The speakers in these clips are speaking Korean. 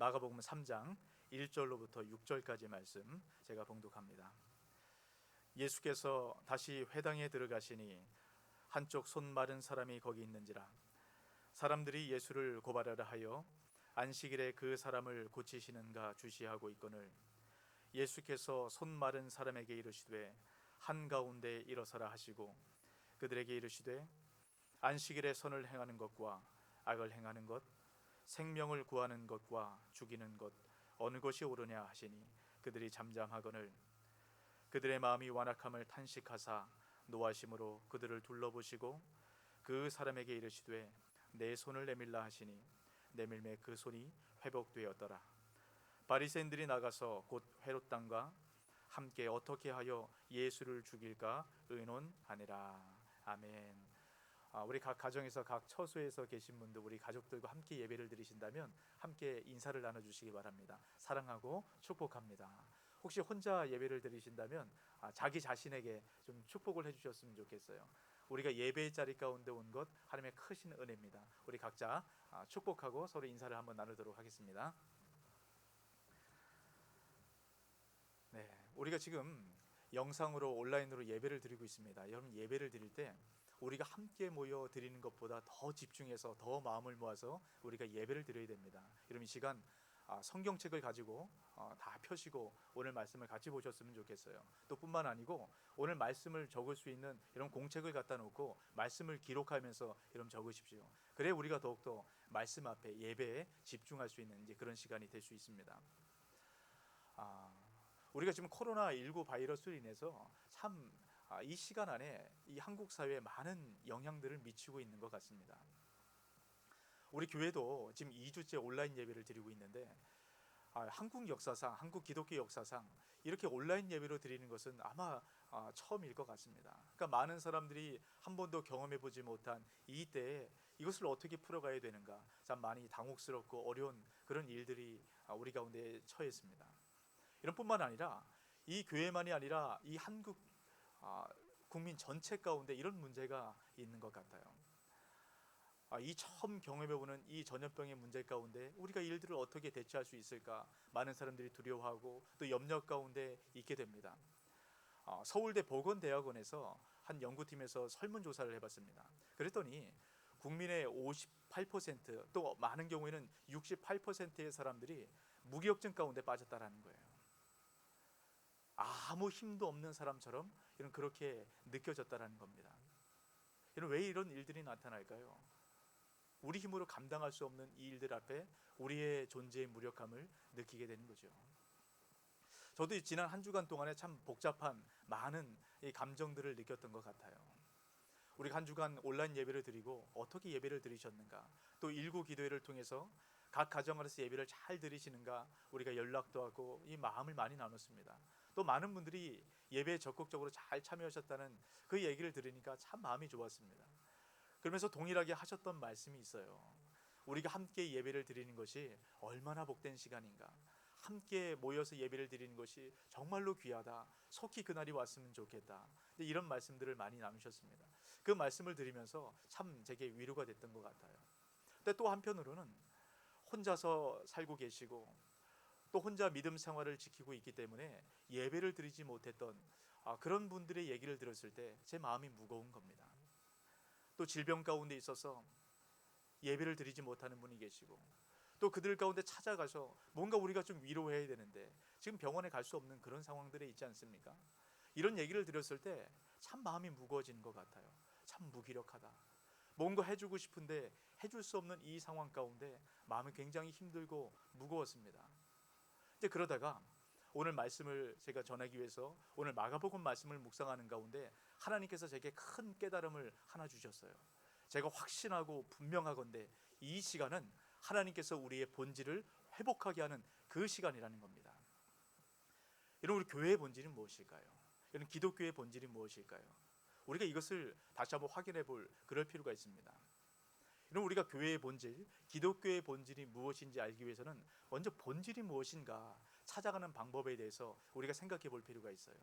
마가복음 3장 1절로부터 6절까지 말씀 제가 봉독합니다. 예수께서 다시 회당에 들어가시니 한쪽 손 마른 사람이 거기 있는지라. 사람들이 예수를 고발하려 하여 안식일에 그 사람을 고치시는가 주시하고 있거늘, 예수께서 손 마른 사람에게 이르시되 한가운데 일어서라 하시고 그들에게 이르시되 안식일에 선을 행하는 것과 악을 행하는 것, 생명을 구하는 것과 죽이는 것 어느 것이 옳으냐 하시니 그들이 잠잠하거늘, 그들의 마음이 완악함을 탄식하사 노하심으로 그들을 둘러보시고 그 사람에게 이르시되 내 손을 내밀라 하시니 내밀매 그 손이 회복되었더라. 바리새인들이 나가서 곧 헤롯 당과 함께 어떻게 하여 예수를 죽일까 의논하니라. 아멘. 우리 각 가정에서 각 처소에서 계신 분들, 우리 가족들과 함께 예배를 드리신다면 함께 인사를 나눠주시기 바랍니다. 사랑하고 축복합니다. 혹시 혼자 예배를 드리신다면 자기 자신에게 좀 축복을 해주셨으면 좋겠어요. 우리가 예배의 자리 가운데 온 것 하나님의 크신 은혜입니다. 우리 각자 축복하고 서로 인사를 한번 나누도록 하겠습니다. 네, 우리가 지금 영상으로 온라인으로 예배를 드리고 있습니다. 여러분, 예배를 드릴 때 우리가 함께 모여 드리는 것보다 더 집중해서 더 마음을 모아서 우리가 예배를 드려야 됩니다. 여러분, 이 시간 성경책을 가지고 다 펴시고 오늘 말씀을 같이 보셨으면 좋겠어요. 또 뿐만 아니고 오늘 말씀을 적을 수 있는 이런 공책을 갖다 놓고 말씀을 기록하면서 여러분 적으십시오. 그래 우리가 더욱더 말씀 앞에 예배에 집중할 수 있는 이제 그런 시간이 될 수 있습니다. 우리가 지금 코로나19 바이러스로 인해서 참 이 시간 안에 이 한국 사회에 많은 영향들을 미치고 있는 것 같습니다. 우리 교회도 지금 2주째 온라인 예배를 드리고 있는데 한국 역사상, 한국 기독교 역사상 이렇게 온라인 예배로 드리는 것은 아마 처음일 것 같습니다. 그러니까 많은 사람들이 한 번도 경험해 보지 못한 이 때에 이것을 어떻게 풀어가야 되는가, 참 많이 당혹스럽고 어려운 그런 일들이 우리 가운데 처했습니다. 이런 뿐만 아니라 이 교회만이 아니라 이 한국 국민 전체 가운데 이런 문제가 있는 것 같아요. 이 처음 경험해보는 이 전염병의 문제 가운데 우리가 이들을 어떻게 대처할 수 있을까, 많은 사람들이 두려워하고 또 염려 가운데 있게 됩니다. 서울대 보건대학원에서 한 연구팀에서 설문조사를 해봤습니다. 그랬더니 국민의 58%, 또 많은 경우에는 68%의 사람들이 무기력증 가운데 빠졌다라는 거예요. 아무 힘도 없는 사람처럼 이런 그렇게 느껴졌다라는 겁니다. 왜 이런 일들이 나타날까요? 우리 힘으로 감당할 수 없는 이 일들 앞에 우리의 존재의 무력함을 느끼게 되는 거죠. 저도 지난 한 주간 동안에 참 복잡한 많은 이 감정들을 느꼈던 것 같아요. 우리가 한 주간 온라인 예배를 드리고 어떻게 예배를 드리셨는가, 또 일부 기도회를 통해서 각 가정 안에서 예배를 잘 드리시는가 우리가 연락도 하고 이 마음을 많이 나눴습니다. 또 많은 분들이 예배에 적극적으로 잘 참여하셨다는 그 얘기를 들으니까 참 마음이 좋았습니다. 그러면서 동일하게 하셨던 말씀이 있어요. 우리가 함께 예배를 드리는 것이 얼마나 복된 시간인가, 함께 모여서 예배를 드리는 것이 정말로 귀하다, 속히 그날이 왔으면 좋겠다, 이런 말씀들을 많이 나누셨습니다. 그 말씀을 들으면서 참 제게 위로가 됐던 것 같아요. 근데 또 한편으로는 혼자서 살고 계시고 또 혼자 믿음 생활을 지키고 있기 때문에 예배를 드리지 못했던 그런 분들의 얘기를 들었을 때 제 마음이 무거운 겁니다. 또 질병 가운데 있어서 예배를 드리지 못하는 분이 계시고 또 그들 가운데 찾아가서 뭔가 우리가 좀 위로해야 되는데 지금 병원에 갈 수 없는 그런 상황들에 있지 않습니까? 이런 얘기를 들었을 때 참 마음이 무거워지는 것 같아요. 참 무기력하다. 뭔가 해주고 싶은데 해줄 수 없는 이 상황 가운데 마음이 굉장히 힘들고 무거웠습니다. 이제 그러다가 오늘 말씀을 제가 전하기 위해서 오늘 마가복음 말씀을 묵상하는 가운데 하나님께서 제게 큰 깨달음을 하나 주셨어요. 제가 확신하고 분명하건대 이 시간은 하나님께서 우리의 본질을 회복하게 하는 그 시간이라는 겁니다. 여러분, 우리 교회의 본질이 무엇일까요? 여러분, 기독교의 본질이 무엇일까요? 우리가 이것을 다시 한번 확인해 볼 그럴 필요가 있습니다. 여러분, 우리가 교회의 본질, 기독교의 본질이 무엇인지 알기 위해서는 먼저 본질이 무엇인가 찾아가는 방법에 대해서 우리가 생각해 볼 필요가 있어요.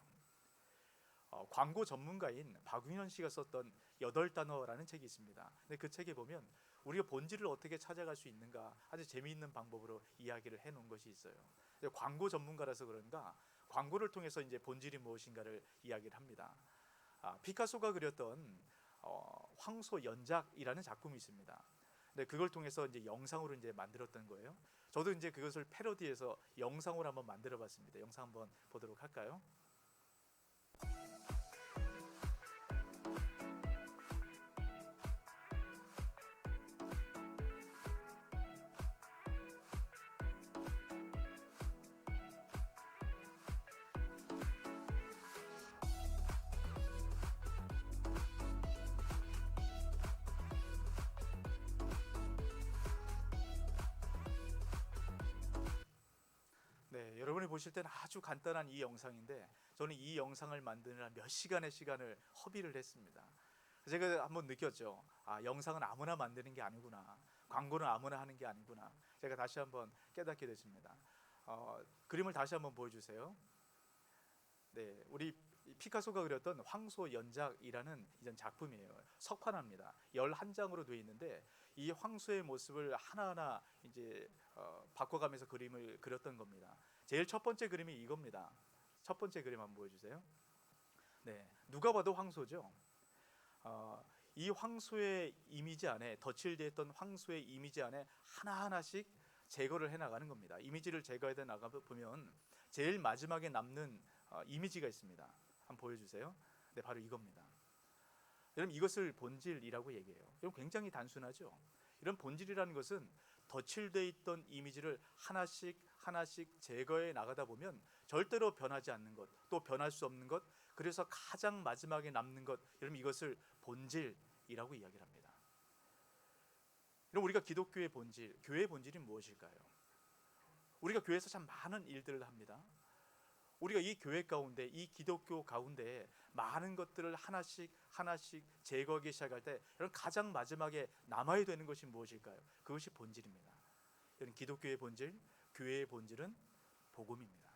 광고 전문가인 박윤현 씨가 썼던 8단어라는 책이 있습니다. 근데 그 책에 보면 우리가 본질을 어떻게 찾아갈 수 있는가 아주 재미있는 방법으로 이야기를 해놓은 것이 있어요. 광고 전문가라서 그런가 광고를 통해서 이제 본질이 무엇인가를 이야기를 합니다. 피카소가 그렸던 황소 연작이라는 작품이 있습니다. 근데 그걸 통해서 이제 영상으로 이제 만들었던 거예요. 저도 이제 그것을 패러디해서 영상으로 한번 만들어봤습니다. 영상 한번 보도록 할까요? 네, 여러분이 보실 때는 아주 간단한 이 영상인데 저는 이 영상을 만드느라 몇 시간의 시간을 허비를 했습니다. 제가 한번 느꼈죠. 영상은 아무나 만드는 게 아니구나. 광고는 아무나 하는 게 아니구나. 제가 다시 한번 깨닫게 됐습니다. 그림을 다시 한번 보여주세요. 네, 우리 피카소가 그렸던 황소 연작이라는 이런 작품이에요. 석판화입니다. 11장으로 되어 있는데 이 황소의 모습을 하나하나 이제 바꿔가면서 그림을 그렸던 겁니다. 제일 첫 번째 그림이 이겁니다. 첫 번째 그림 한번 보여주세요. 네, 누가 봐도 황소죠. 이 황소의 이미지 안에 덧칠되었던 황소의 이미지 안에 하나하나씩 제거를 해나가는 겁니다. 이미지를 제거해 나가 보면 제일 마지막에 남는 이미지가 있습니다. 한번 보여주세요. 네, 바로 이겁니다. 여러분 이것을 본질이라고 얘기해요. 이건 굉장히 단순하죠. 이런 본질이라는 것은 덧칠되어 있던 이미지를 하나씩 하나씩 제거해 나가다 보면 절대로 변하지 않는 것, 또 변할 수 없는 것, 그래서 가장 마지막에 남는 것, 여러분 이것을 본질이라고 이야기를 합니다. 그럼 우리가 기독교의 본질, 교회의 본질이 무엇일까요? 우리가 교회에서 참 많은 일들을 합니다. 우리가 이 교회 가운데, 이 기독교 가운데 많은 것들을 하나씩 하나씩 제거하기 시작할 때 여러분 가장 마지막에 남아야 되는 것이 무엇일까요? 그것이 본질입니다. 여러분 기독교의 본질, 교회의 본질은 복음입니다.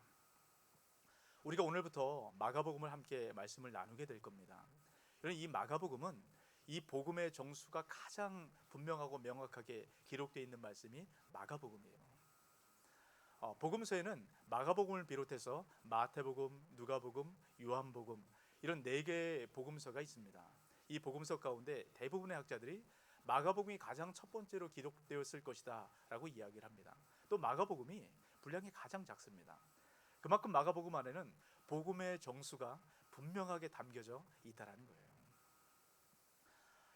우리가 오늘부터 마가복음을 함께 말씀을 나누게 될 겁니다. 여러분 이 마가복음은 이 복음의 정수가 가장 분명하고 명확하게 기록되어 있는 말씀이 마가복음이에요. 복음서에는 마가복음을 비롯해서 마태복음, 누가복음, 요한복음 이런 4개의 복음서가 있습니다. 이 복음서 가운데 대부분의 학자들이 마가복음이 가장 첫 번째로 기록되었을 것이다 라고 이야기를 합니다. 또 마가복음이 분량이 가장 작습니다. 그만큼 마가복음 안에는 복음의 정수가 분명하게 담겨져 있다는 거예요.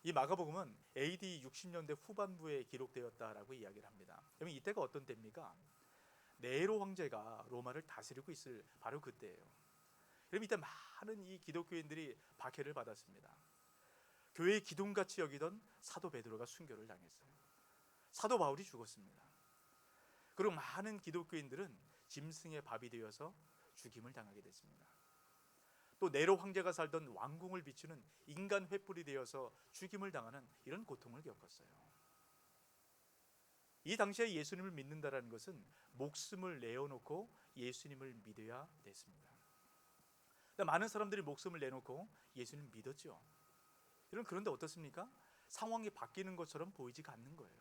이 마가복음은 AD 60년대 후반부에 기록되었다라고 이야기를 합니다. 그러면 이때가 어떤 때입니까? 네로 황제가 로마를 다스리고 있을 바로 그때예요. 그럼 이때 많은 이 기독교인들이 박해를 받았습니다. 교회의 기둥같이 여기던 사도 베드로가 순교를 당했어요. 사도 바울이 죽었습니다. 그리고 많은 기독교인들은 짐승의 밥이 되어서 죽임을 당하게 됐습니다. 또 네로 황제가 살던 왕궁을 비추는 인간 횃불이 되어서 죽임을 당하는 이런 고통을 겪었어요. 이 당시에 예수님을 믿는다라는 것은 목숨을 내어놓고 예수님을 믿어야 됐습니다. 많은 사람들이 목숨을 내놓고 예수님을 믿었죠. 그런데 어떻습니까? 상황이 바뀌는 것처럼 보이지가 않는 거예요.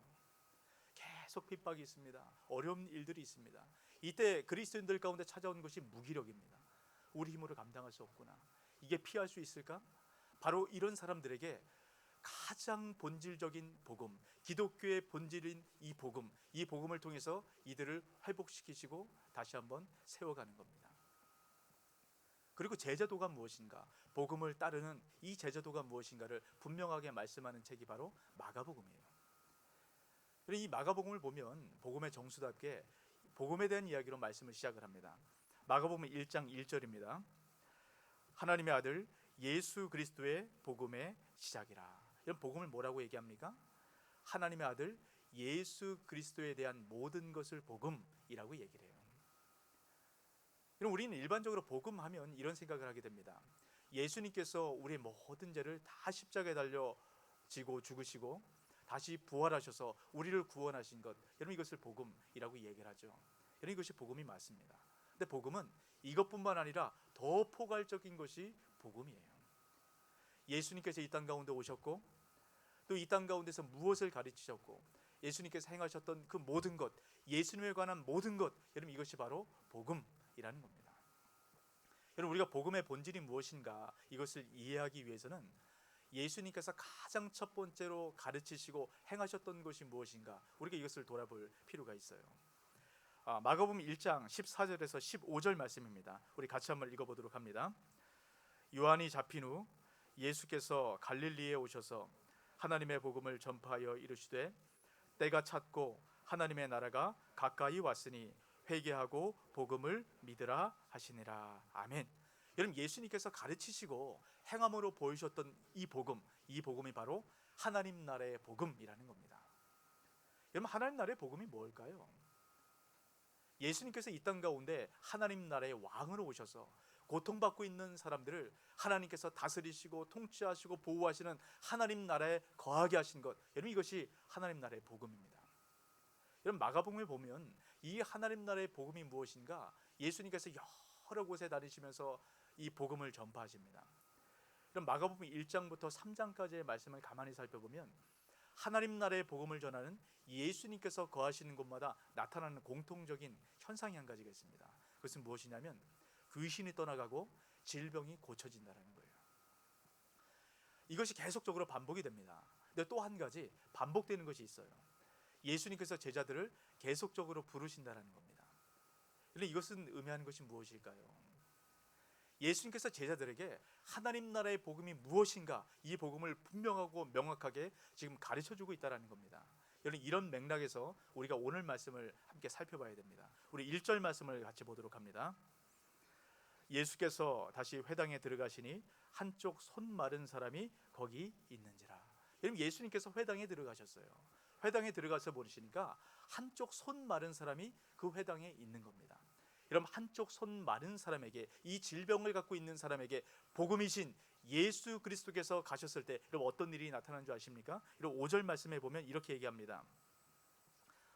계속 핍박이 있습니다. 어려운 일들이 있습니다. 이때 그리스도인들 가운데 찾아온 것이 무기력입니다. 우리 힘으로 감당할 수 없구나. 이게 피할 수 있을까? 바로 이런 사람들에게 가장 본질적인 복음, 기독교의 본질인 이 복음을 통해서 이들을 회복시키시고 다시 한번 세워가는 겁니다. 그리고 제자도가 무엇인가, 복음을 따르는 이 제자도가 무엇인가를 분명하게 말씀하는 책이 바로 마가복음이에요. 이 마가복음을 보면 복음의 정수답게 복음에 대한 이야기로 말씀을 시작을 합니다. 마가복음 1장 1절입니다. 하나님의 아들 예수 그리스도의 복음의 시작이라. 이런 복음을 뭐라고 얘기합니까? 하나님의 아들 예수 그리스도에 대한 모든 것을 복음이라고 얘기를 해요. 그럼 우리는 일반적으로 복음하면 이런 생각을 하게 됩니다. 예수님께서 우리의 모든 죄를 다 십자가에 달려 지고 죽으시고 다시 부활하셔서 우리를 구원하신 것, 여러분 이것을 복음이라고 얘기를 하죠. 여러분 이것이 복음이 맞습니다. 근데 복음은 이것뿐만 아니라 더 포괄적인 것이 복음이에요. 예수님께서 이 땅 가운데 오셨고 또 이 땅 가운데서 무엇을 가르치셨고 예수님께서 행하셨던 그 모든 것, 예수님에 관한 모든 것, 여러분 이것이 바로 복음이라는 겁니다. 여러분 우리가 복음의 본질이 무엇인가 이것을 이해하기 위해서는 예수님께서 가장 첫 번째로 가르치시고 행하셨던 것이 무엇인가 우리가 이것을 돌아볼 필요가 있어요. 마가복음 1장 14절에서 15절 말씀입니다. 우리 같이 한번 읽어보도록 합니다. 요한이 잡힌 후 예수께서 갈릴리에 오셔서 하나님의 복음을 전파하여 이르시되 때가 찼고 하나님의 나라가 가까이 왔으니 회개하고 복음을 믿으라 하시니라. 아멘. 여러분 예수님께서 가르치시고 행함으로 보이셨던 이 복음이 바로 하나님 나라의 복음이라는 겁니다. 여러분 하나님 나라의 복음이 뭘까요? 예수님께서 이 땅 가운데 하나님 나라의 왕으로 오셔서 고통받고 있는 사람들을 하나님께서 다스리시고 통치하시고 보호하시는 하나님 나라에 거하게 하신 것, 여러분 이것이 하나님 나라의 복음입니다. 여러분 마가복음에 보면 이 하나님 나라의 복음이 무엇인가 예수님께서 여러 곳에 다니시면서 이 복음을 전파하십니다. 그럼 마가복음 1장부터 3장까지의 말씀을 가만히 살펴보면 하나님 나라의 복음을 전하는 예수님께서 거하시는 곳마다 나타나는 공통적인 현상이 한 가지가 있습니다. 그것은 무엇이냐면 귀신이 떠나가고 질병이 고쳐진다는 거예요. 이것이 계속적으로 반복이 됩니다. 근데 또 한 가지 반복되는 것이 있어요. 예수님께서 제자들을 계속적으로 부르신다는 겁니다. 그런데 이것은 의미하는 것이 무엇일까요? 예수님께서 제자들에게 하나님 나라의 복음이 무엇인가 이 복음을 분명하고 명확하게 지금 가르쳐주고 있다는 겁니다. 여러분 이런 맥락에서 우리가 오늘 말씀을 함께 살펴봐야 됩니다. 우리 1절 말씀을 같이 보도록 합니다. 예수께서 다시 회당에 들어가시니 한쪽 손 마른 사람이 거기 있는지라. 여러분 예수님께서 회당에 들어가셨어요. 회당에 들어가서 보시니까 한쪽 손 마른 사람이 그 회당에 있는 겁니다. 여러분 한쪽 손 마른 사람에게, 이 질병을 갖고 있는 사람에게 복음이신 예수 그리스도께서 가셨을 때 여러분 어떤 일이 나타난 줄 아십니까? 여러분 5절 말씀에 보면 이렇게 얘기합니다.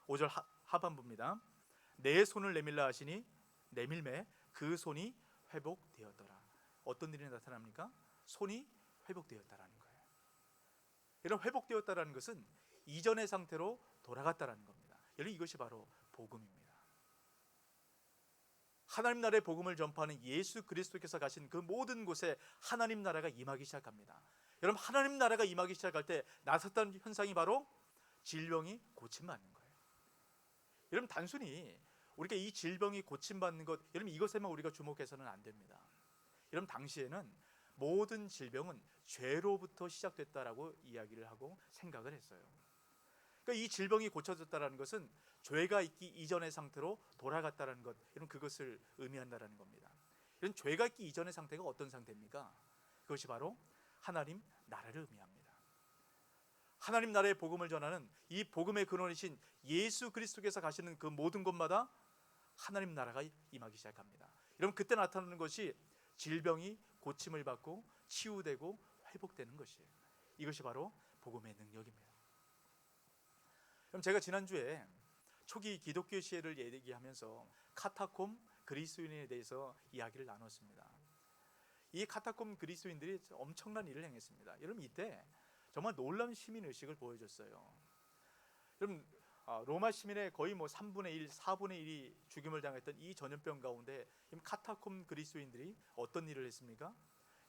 5절 하반부입니다. 내 손을 내밀라 하시니 내밀매 그 손이 회복되었더라. 어떤 일이 나타납니까? 손이 회복되었다라는 거예요. 여러분 회복되었다라는 것은 이전의 상태로 돌아갔다라는 겁니다. 여러분 이것이 바로 복음입니다. 하나님 나라의 복음을 전파하는 예수 그리스도께서 가신 그 모든 곳에 하나님 나라가 임하기 시작합니다. 여러분 하나님 나라가 임하기 시작할 때 나타났던 현상이 바로 질병이 고침받는 거예요. 여러분 단순히 우리가 이 질병이 고침받는 것, 여러분 이것에만 우리가 주목해서는 안 됩니다. 여러분 당시에는 모든 질병은 죄로부터 시작됐다라고 이야기를 하고 생각을 했어요. 그러니까 이 질병이 고쳐졌다는 것은 죄가 있기 이전의 상태로 돌아갔다는 것, 이런 그것을 의미한다는 겁니다. 이런 죄가 있기 이전의 상태가 어떤 상태입니까? 그것이 바로 하나님 나라를 의미합니다. 하나님 나라의 복음을 전하는 이 복음의 근원이신 예수 그리스도께서 가시는 그 모든 곳마다 하나님 나라가 임하기 시작합니다. 여러분 그때 나타나는 것이 질병이 고침을 받고 치유되고 회복되는 것이에요. 이것이 바로 복음의 능력입니다. 그럼 제가 지난주에 초기 기독교 시대를 얘기하면서 카타콤 그리스도인에 대해서 이야기를 나눴습니다. 이 카타콤 그리스도인들이 엄청난 일을 행했습니다. 여러분 이때 정말 놀라운 시민의식을 보여줬어요. 여러분 로마 시민의 거의 3분의 1, 4분의 1이 죽임을 당했던 이 전염병 가운데 카타콤 그리스도인들이 어떤 일을 했습니까?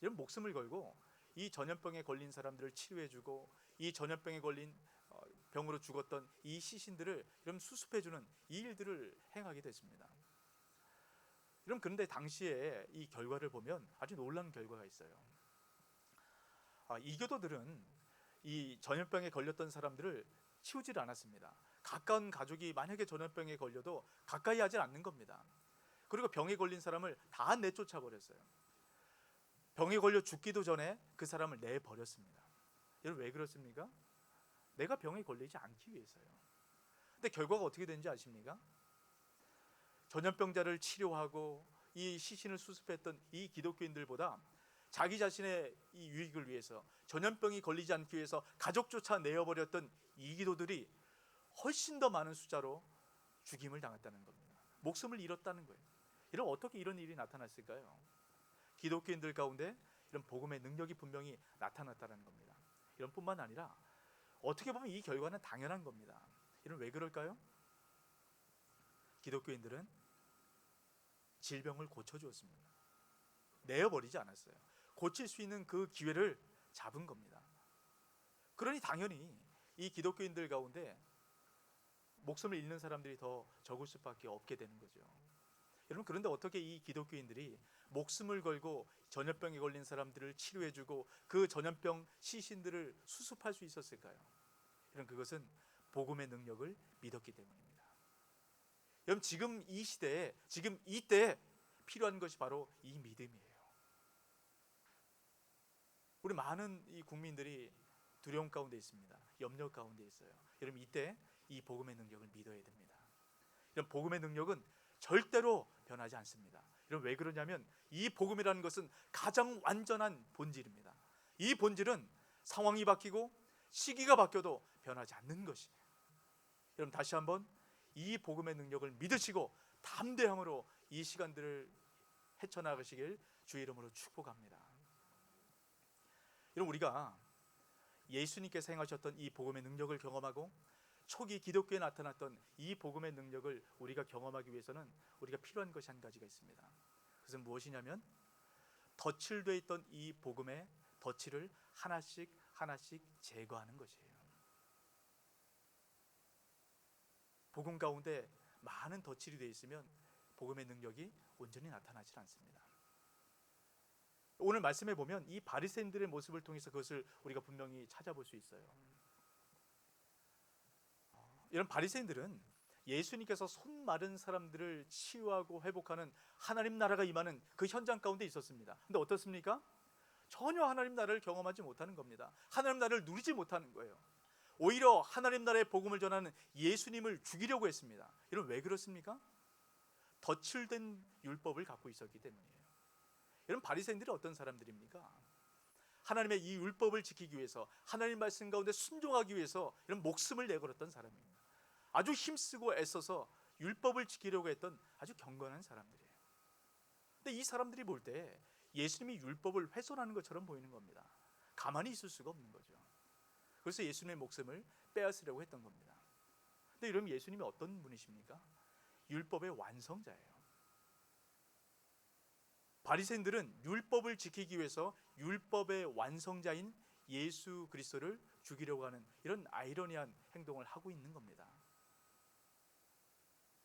여러분 목숨을 걸고 이 전염병에 걸린 사람들을 치료해주고 이 전염병에 걸린 병으로 죽었던 이 시신들을 여러분 수습해주는 이 일들을 행하게 됐습니다. 여러분 그런데 당시에 이 결과를 보면 아주 놀라운 결과가 있어요. 이교도들은 이 전염병에 걸렸던 사람들을 치우질 않았습니다. 가까운 가족이 만약에 전염병에 걸려도 가까이 하지 않는 겁니다. 그리고 병에 걸린 사람을 다 내쫓아 버렸어요. 병에 걸려 죽기도 전에 그 사람을 내버렸습니다. 여러분 왜 그렇습니까? 내가 병에 걸리지 않기 위해서요. 근데 결과가 어떻게 되는지 아십니까? 전염병자를 치료하고 이 시신을 수습했던 이 기독교인들보다 자기 자신의 이 유익을 위해서 전염병이 걸리지 않기 위해서 가족조차 내어버렸던 이기도들이 훨씬 더 많은 숫자로 죽임을 당했다는 겁니다. 목숨을 잃었다는 거예요. 이런 어떻게 이런 일이 나타났을까요? 기독교인들 가운데 이런 복음의 능력이 분명히 나타났다는 겁니다. 이런 뿐만 아니라 어떻게 보면 이 결과는 당연한 겁니다. 이런 왜 그럴까요? 기독교인들은 질병을 고쳐주었습니다. 내어버리지 않았어요. 고칠 수 있는 그 기회를 잡은 겁니다. 그러니 당연히 이 기독교인들 가운데 목숨을 잃는 사람들이 더 적을 수밖에 없게 되는 거죠. 여러분, 그런데 어떻게 이 기독교인들이 목숨을 걸고 전염병에 걸린 사람들을 치료해주고 그 전염병 시신들을 수습할 수 있었을까요? 여러분, 그것은 복음의 능력을 믿었기 때문입니다. 여러분, 지금 이 시대에, 지금 이때에 필요한 것이 바로 이 믿음이에요. 우리 많은 이 국민들이 두려움 가운데 있습니다. 염려 가운데 있어요. 여러분, 이때 이 복음의 능력을 믿어야 됩니다. 이런 복음의 능력은 절대로 변하지 않습니다. 이런 왜 그러냐면 이 복음이라는 것은 가장 완전한 본질입니다. 이 본질은 상황이 바뀌고 시기가 바뀌어도 변하지 않는 것이에요. 여러분, 다시 한번 이 복음의 능력을 믿으시고 담대함으로 이 시간들을 헤쳐나가시길 주의 이름으로 축복합니다. 여러분, 우리가 예수님께서 행하셨던 이 복음의 능력을 경험하고 초기 기독교에 나타났던 이 복음의 능력을 우리가 경험하기 위해서는 우리가 필요한 것이 한 가지가 있습니다. 그것은 무엇이냐면 덧칠되어 있던 이 복음의 덧칠을 하나씩 하나씩 제거하는 것이에요. 복음 가운데 많은 덧칠이 되어 있으면 복음의 능력이 온전히 나타나지 않습니다. 오늘 말씀해 보면 이 바리새인들의 모습을 통해서 그것을 우리가 분명히 찾아볼 수 있어요. 이런 바리새인들은 예수님께서 손 마른 사람들을 치유하고 회복하는 하나님 나라가 임하는 그 현장 가운데 있었습니다. 근데 어떻습니까? 전혀 하나님 나라를 경험하지 못하는 겁니다. 하나님 나라를 누리지 못하는 거예요. 오히려 하나님 나라의 복음을 전하는 예수님을 죽이려고 했습니다. 이런 왜 그렇습니까? 덧칠된 율법을 갖고 있었기 때문이에요. 이런 바리새인들이 어떤 사람들입니까? 하나님의 이 율법을 지키기 위해서, 하나님 말씀 가운데 순종하기 위해서 이런 목숨을 내걸었던 사람입니다. 아주 힘쓰고 애써서 율법을 지키려고 했던 아주 경건한 사람들이에요. 근데 이 사람들이 볼 때 예수님이 율법을 훼손하는 것처럼 보이는 겁니다. 가만히 있을 수가 없는 거죠. 그래서 예수님의 목숨을 빼앗으려고 했던 겁니다. 근데 여러분, 예수님이 어떤 분이십니까? 율법의 완성자예요. 바리새인들은 율법을 지키기 위해서 율법의 완성자인 예수 그리스도를 죽이려고 하는 이런 아이러니한 행동을 하고 있는 겁니다.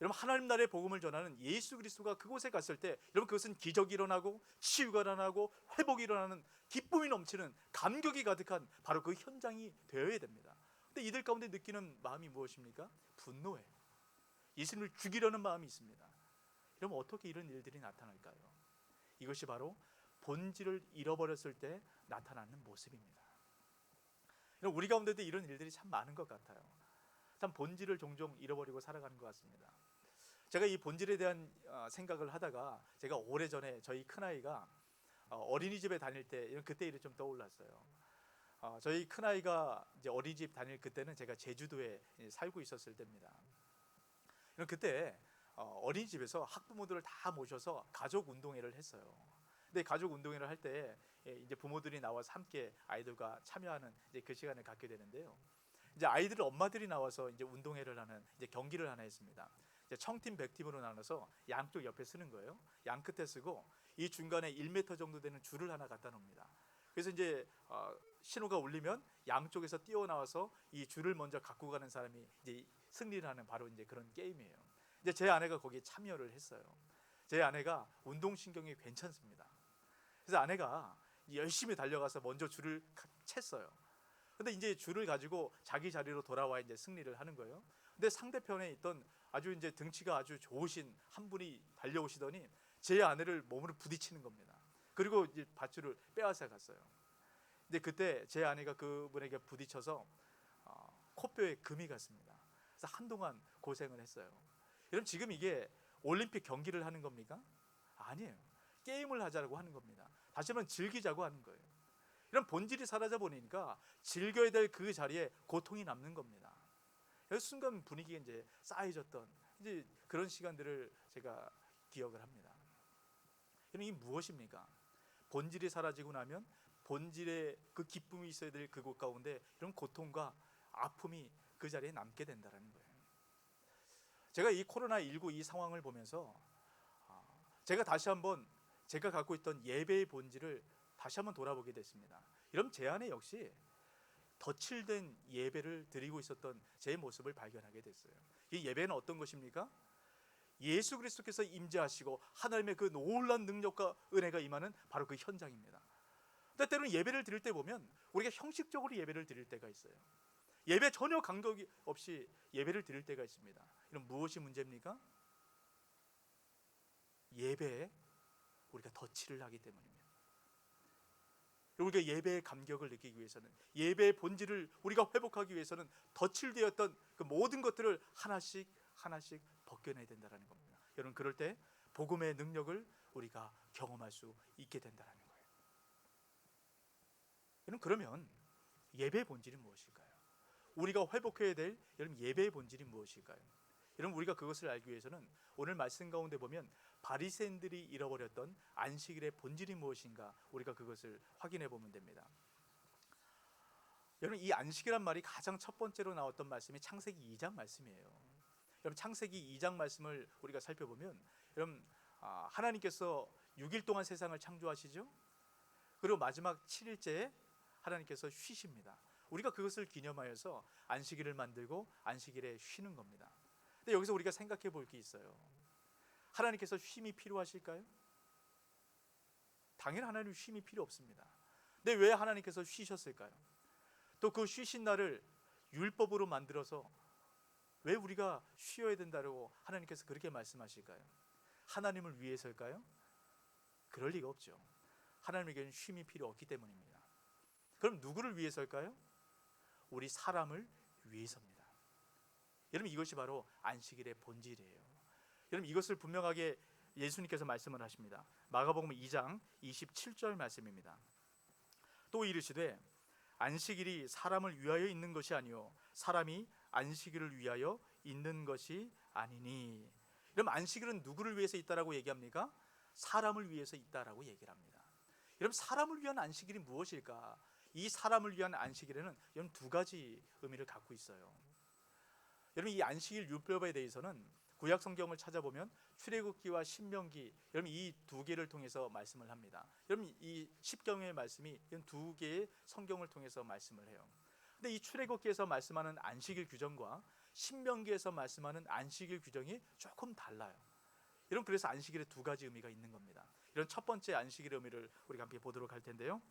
여러분, 하나님 나라의 복음을 전하는 예수 그리스도가 그곳에 갔을 때 여러분, 그것은 기적이 일어나고 치유가 일어나고 회복이 일어나는 기쁨이 넘치는 감격이 가득한 바로 그 현장이 되어야 됩니다. 근데 이들 가운데 느끼는 마음이 무엇입니까? 분노예요. 예수님을 죽이려는 마음이 있습니다. 그럼 어떻게 이런 일들이 나타날까요? 이것이 바로 본질을 잃어버렸을 때 나타나는 모습입니다. 우리 가운데도 이런 일들이 참 많은 것 같아요. 참 본질을 종종 잃어버리고 살아가는 것 같습니다. 제가 이 본질에 대한 생각을 하다가 제가 오래전에 저희 큰아이가 어린이집에 다닐 때 그때 일이 좀 떠올랐어요. 저희 큰아이가 이제 어린이집 다닐 그때는 제가 제주도에 살고 있었을 때입니다. 그때 어린이집에서 학부모들을 다 모셔서 가족 운동회를 했어요. 근데 가족 운동회를 할 때 이제 부모들이 나와서 함께 아이들과 참여하는 이제 그 시간을 갖게 되는데요. 이제 아이들 엄마들이 나와서 이제 운동회를 하는 이제 경기를 하나 했습니다. 이제 청팀 100팀으로 나눠서 양쪽 옆에 쓰는 거예요. 양 끝에 쓰고 이 중간에 1m 정도 되는 줄을 하나 갖다 놓습니다. 그래서 이제 신호가 울리면 양쪽에서 뛰어나와서 이 줄을 먼저 갖고 가는 사람이 이제 승리를 하는 바로 이제 그런 게임이에요. 이제 제 아내가 거기에 참여를 했어요. 제 아내가 운동신경이 괜찮습니다. 그래서 아내가 열심히 달려가서 먼저 줄을 챘어요. 근데 이제 줄을 가지고 자기 자리로 돌아와 이제 승리를 하는 거예요. 근데 상대편에 있던 아주 이제 등치가 아주 좋으신 한 분이 달려오시더니 제 아내를 몸으로 부딪히는 겁니다. 그리고 이제 밧줄을 빼앗아 갔어요. 근데 그때 제 아내가 그분에게 부딪혀서 코뼈에 금이 갔습니다. 그래서 한동안 고생을 했어요. 여러분, 지금 이게 올림픽 경기를 하는 겁니까? 아니에요. 게임을 하자고 하는 겁니다. 다시 한번 즐기자고 하는 거예요. 이런 본질이 사라져 버리니까 즐겨야 될 그 자리에 고통이 남는 겁니다. 그래서 순간 분위기가 이제 쌓여졌던 이제 그런 시간들을 제가 기억을 합니다. 이게 무엇입니까? 본질이 사라지고 나면 본질의 그 기쁨이 있어야 될 그곳 가운데 이런 고통과 아픔이 그 자리에 남게 된다는 거예요. 제가 이 코로나19 이 상황을 보면서 제가 다시 한번 제가 갖고 있던 예배의 본질을 다시 한번 돌아보게 됐습니다. 이런 제 안에 역시 덧칠된 예배를 드리고 있었던 제 모습을 발견하게 됐어요. 이 예배는 어떤 것입니까? 예수 그리스도께서 임재하시고 하나님의 그 놀라운 능력과 은혜가 임하는 바로 그 현장입니다. 근데 때로는 예배를 드릴 때 보면 우리가 형식적으로 예배를 드릴 때가 있어요. 예배 전혀 감격이 없이 예배를 드릴 때가 있습니다. 이런 무엇이 문제입니까? 예배에 우리가 덧칠을 하기 때문입니다. 우리가 예배의 감격을 느끼기 위해서는, 예배의 본질을 우리가 회복하기 위해서는 덧칠되었던 그 모든 것들을 하나씩 하나씩 벗겨내야 된다는 겁니다. 여러분, 그럴 때 복음의 능력을 우리가 경험할 수 있게 된다는 거예요. 여러분, 그러면 예배의 본질이 무엇일까요? 우리가 회복해야 될 여러분 예배의 본질이 무엇일까요? 여러분, 우리가 그것을 알기 위해서는 오늘 말씀 가운데 보면 바리새인들이 잃어버렸던 안식일의 본질이 무엇인가, 우리가 그것을 확인해 보면 됩니다. 여러분, 이 안식이란 말이 가장 첫 번째로 나왔던 말씀이 창세기 2장 말씀이에요. 여러분, 창세기 2장 말씀을 우리가 살펴보면 여러분, 하나님께서 6일 동안 세상을 창조하시죠. 그리고 마지막 7일째에 하나님께서 쉬십니다. 우리가 그것을 기념하여서 안식일을 만들고 안식일에 쉬는 겁니다. 근데 여기서 우리가 생각해 볼 게 있어요. 하나님께서 쉼이 필요하실까요? 당연히 하나님은 쉼이 필요 없습니다. 근데 왜 하나님께서 쉬셨을까요? 또 그 쉬신 날을 율법으로 만들어서 왜 우리가 쉬어야 된다고 하나님께서 그렇게 말씀하실까요? 하나님을 위해서일까요? 그럴 리가 없죠. 하나님에게는 쉼이 필요 없기 때문입니다. 그럼 누구를 위해서일까요? 우리 사람을 위해서입니다. 여러분, 이것이 바로 안식일의 본질이에요. 여러분, 이것을 분명하게 예수님께서 말씀을 하십니다. 마가복음 2장 27절 말씀입니다. 또 이르시되 안식일이 사람을 위하여 있는 것이 아니요 사람이 안식일을 위하여 있는 것이 아니니. 여러분, 안식일은 누구를 위해서 있다라고 얘기합니까? 사람을 위해서 있다라고 얘기를 합니다. 여러분, 사람을 위한 안식일이 무엇일까? 이 사람을 위한 안식일에는 여러분 두 가지 의미를 갖고 있어요. 여러분, 이 안식일 율법에 대해서는 구약 성경을 찾아보면 출애굽기와 신명기, 여러분 이 두 개를 통해서 말씀을 합니다. 여러분, 이 십경의 말씀이 이런 두 개의 성경을 통해서 말씀을 해요. 근데 이 출애굽기에서 말씀하는 안식일 규정과 신명기에서 말씀하는 안식일 규정이 조금 달라요. 여러분, 그래서 안식일에 두 가지 의미가 있는 겁니다. 이런 첫 번째 안식일의 의미를 우리가 함께 보도록 할 텐데요.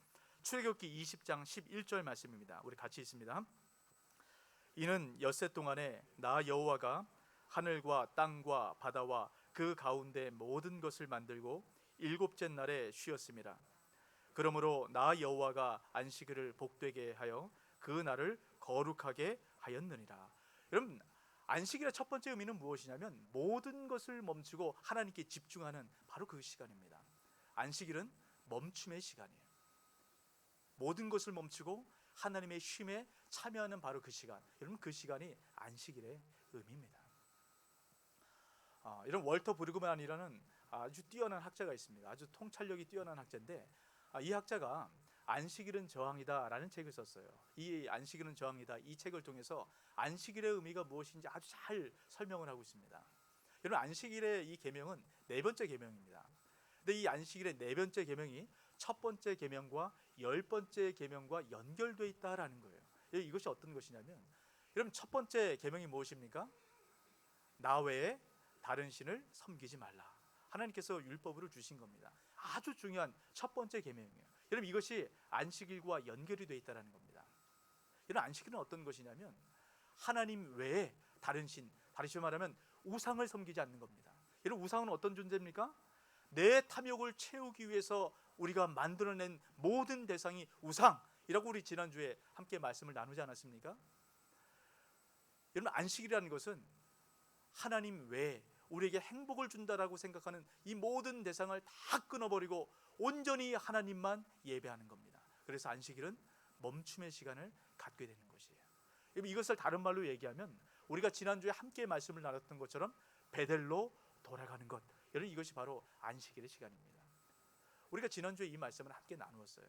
출애굽기 20장 11절 말씀입니다. 우리 같이 있습니다. 이는 엿새 동안에 나 여호와가 하늘과 땅과 바다와 그 가운데 모든 것을 만들고 일곱째 날에 쉬었습니다. 그러므로 나 여호와가 안식일을 복되게 하여 그 날을 거룩하게 하였느니라. 여러분, 안식일의 첫 번째 의미는 무엇이냐면 모든 것을 멈추고 하나님께 집중하는 바로 그 시간입니다. 안식일은 멈춤의 시간이에요. 모든 것을 멈추고 하나님의 쉼에 참여하는 바로 그 시간, 여러분 그 시간이 안식일의 의미입니다. 이런 월터 브루그만이라는 아주 뛰어난 학자가 있습니다. 아주 통찰력이 뛰어난 학자인데 이 학자가 안식일은 저항이다라는 책을 썼어요. 이 안식일은 저항이다, 이 책을 통해서 안식일의 의미가 무엇인지 아주 잘 설명을 하고 있습니다. 여러분, 안식일의 이 계명은 네 번째 계명입니다. 근데 이 안식일의 네 번째 계명이 첫 번째 계명과 열 번째 계명과 연결되어 있다라는 거예요. 이것이 어떤 것이냐면, 여러분 첫 번째 계명이 무엇입니까? 나 외에 다른 신을 섬기지 말라. 하나님께서 율법을 주신 겁니다. 아주 중요한 첫 번째 계명이에요. 여러분, 이것이 안식일과 연결이 되어 있다는 겁니다. 여러분, 안식일은 어떤 것이냐면 하나님 외에 다른 신, 다시 말하면 우상을 섬기지 않는 겁니다. 여러분, 우상은 어떤 존재입니까? 내 탐욕을 채우기 위해서 우리가 만들어낸 모든 대상이 우상이라고 우리 지난주에 함께 말씀을 나누지 않았습니까? 여러분, 안식이라는 것은 하나님 외에 우리에게 행복을 준다라고 생각하는 이 모든 대상을 다 끊어버리고 온전히 하나님만 예배하는 겁니다. 그래서 안식일은 멈춤의 시간을 갖게 되는 것이에요. 이것을 다른 말로 얘기하면 우리가 지난주에 함께 말씀을 나눴던 것처럼 베델로 돌아가는 것, 여러분 이것이 바로 안식일의 시간입니다. 우리가 지난주에 이 말씀을 함께 나누었어요.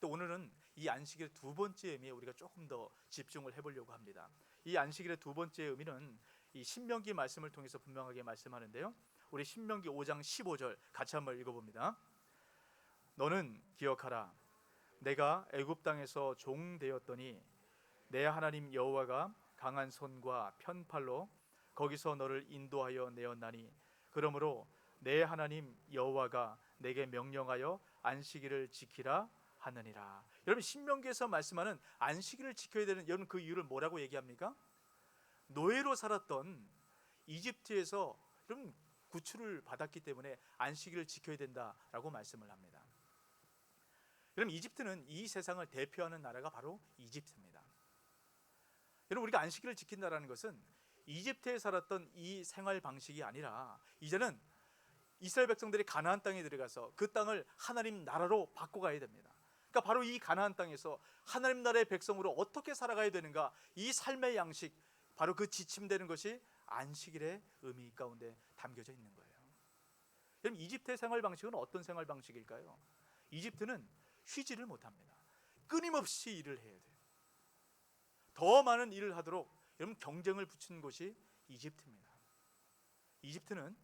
또 오늘은 이 안식일의 두 번째 의미에 우리가 조금 더 집중을 해보려고 합니다. 이 안식일의 두 번째 의미는 이 신명기 말씀을 통해서 분명하게 말씀하는데요, 우리 신명기 5장 15절 같이 한번 읽어봅니다. 너는 기억하라. 내가 애굽 땅에서 종 되었더니 내 하나님 여호와가 강한 손과 편팔로 거기서 너를 인도하여 내었나니 그러므로 내 하나님 여호와가 내게 명령하여 안식일을 지키라 하느니라. 여러분, 신명기에서 말씀하는 안식일을 지켜야 되는, 여러분 그 이유를 뭐라고 얘기합니까? 노예로 살았던 이집트에서 여러분 구출을 받았기 때문에 안식일을 지켜야 된다라고 말씀을 합니다. 여러분, 이집트는 이 세상을 대표하는 나라가 바로 이집트입니다. 여러분, 우리가 안식일을 지킨다라는 것은 이집트에 살았던 이 생활 방식이 아니라 이제는 이스라엘 백성들이 가나안 땅에 들어가서 그 땅을 하나님 나라로 바꿔가야 됩니다. 그러니까 바로 이 가나안 땅에서 하나님 나라의 백성으로 어떻게 살아가야 되는가, 이 삶의 양식, 바로 그 지침되는 것이 안식일의 의미 가운데 담겨져 있는 거예요. 여러분, 이집트의 생활 방식은 어떤 생활 방식일까요? 이집트는 쉬지를 못합니다. 끊임없이 일을 해야 돼요. 더 많은 일을 하도록 여러분 경쟁을 붙이는 곳이 이집트입니다. 이집트는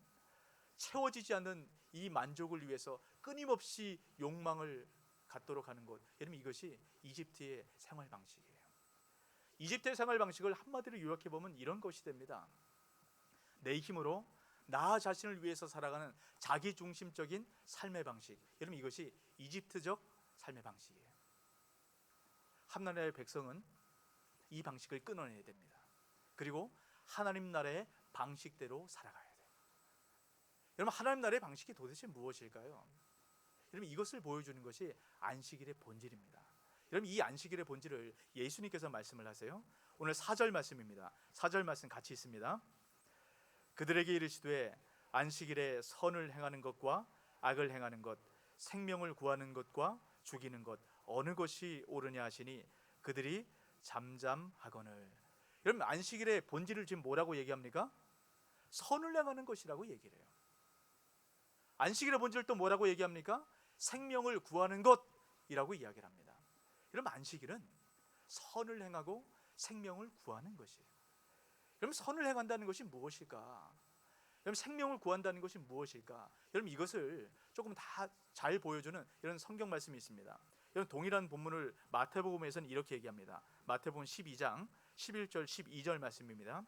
채워지지 않는 이 만족을 위해서 끊임없이 욕망을 갖도록 하는 것, 여러분 이것이 이집트의 생활 방식이에요. 이집트의 생활 방식을 한마디로 요약해 보면 이런 것이 됩니다. 내 힘으로 나 자신을 위해서 살아가는 자기 중심적인 삶의 방식, 여러분 이것이 이집트적 삶의 방식이에요. 하나님의 백성은 이 방식을 끊어내야 됩니다. 그리고 하나님 나라의 방식대로 살아가야 돼요. 여러분, 하나님 나라의 방식이 도대체 무엇일까요? 여러분, 이것을 보여주는 것이 안식일의 본질입니다. 여러분, 이 안식일의 본질을 예수님께서 말씀을 하세요. 오늘 4절 말씀입니다. 4절 말씀 같이 있습니다. 그들에게 이르시되 안식일에 선을 행하는 것과 악을 행하는 것, 생명을 구하는 것과 죽이는 것 어느 것이 옳으냐 하시니 그들이 잠잠하거늘. 여러분, 안식일의 본질을 지금 뭐라고 얘기합니까? 선을 행하는 것이라고 얘기를 해요. 안식일의 본질을 또 뭐라고 얘기합니까? 생명을 구하는 것이라고 이야기를 합니다. 여러분, 안식일은 선을 행하고 생명을 구하는 것이에요. 여러분, 선을 행한다는 것이 무엇일까? 여러분, 생명을 구한다는 것이 무엇일까? 여러분, 이것을 조금 다 잘 보여주는 이런 성경 말씀이 있습니다. 여러분, 동일한 본문을 마태복음에서는 이렇게 얘기합니다. 마태복음 12장 11절 12절 말씀입니다.